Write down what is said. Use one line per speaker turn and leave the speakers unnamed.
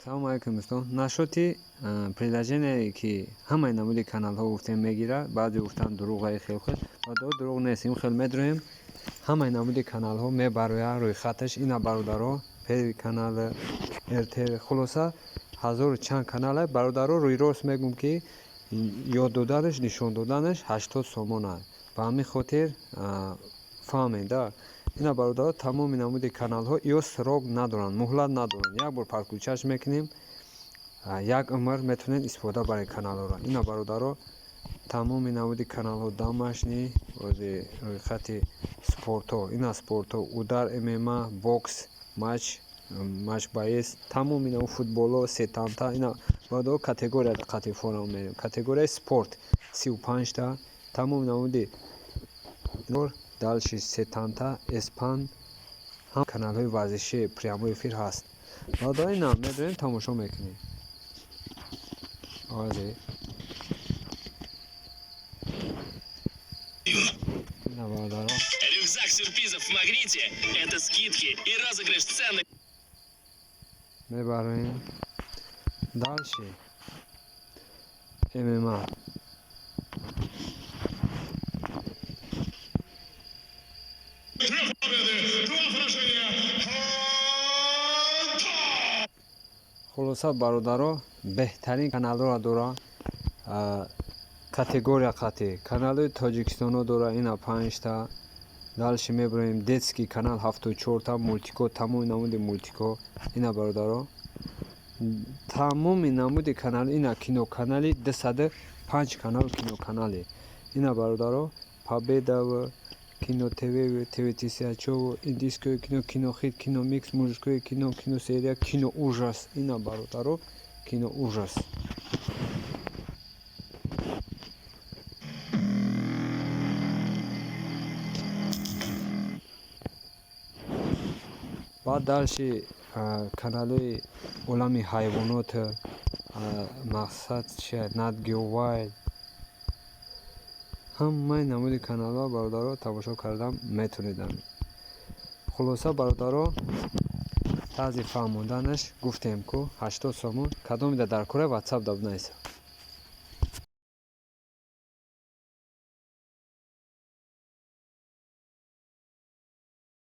Салом алейкум дӯстон. Нашоти приложение ки ҳамаи намуди каналҳо гуфтем мегирад. Баъзе гуфтанд дурӯғаи хелхел. Дурӯғ нест, ин хел медроем. Ҳамаи намуди каналҳо мебарояд рӯи хаташ. Ина бародаро первый канал РТ хулоса ҳазору чанд канал бародаро рӯи рост мегум ки ёд доданаш, нишон доданаш 80 сомон аст. Ба ҳамин хотир фаҳмед да. Ина бародаро тамоми намуди каналҳо ё срок надоранд, муҳлат надоранд. Як бор паркучаш мекунем, як умр метавонем истифода барои каналҳоро. Ина бародаро тамоми намуди каналҳо домашний рӯи хати спортҳо, ина спортҳо, удар, ММА, бокс, матч боец, тамоми намуди футболо, сетанта, ина бародаро категория қатифона мерем. Категорияи спорт 35 та, тамоми намуди дальше сетанта, эспан, ҳам каналҳои варзиши прямой эфир ҳаст. Бародаро ина медонем тамошо мекунем.
Рюкзак сюрпризов в Магните – это скидки и розыгрыш ценных.
Мебарем. Дальше. ММА. Хулоса бародаро беҳтарин каналҳоро дорад. Категория қати каналҳои Тоҷикистоно дорад, ина 5 та. Дальше мебарем детский канал 74 та, мультико, тамоми намуди мультико. Ина бародаро тамоми намуди канал, ина киноканали 205 канал киноканали. Ина бародаро Победа, Кино ТВ, ТВ-1000, индийское кино, кинохит, киномикс, мужское кино, киносерия, киноужас. Ина бародаро киноужас. Баъд дальше каналҳои олами ҳайвонот, мақсад Nat Geo Wild, ҳамаи намуди каналҳо бародаро тамошо кардан метавонед. Хулоса бародаро тарзи фаҳмонданаш гуфтем ку 80 сомон. Кадомида дар кора WhatsApp даб найса.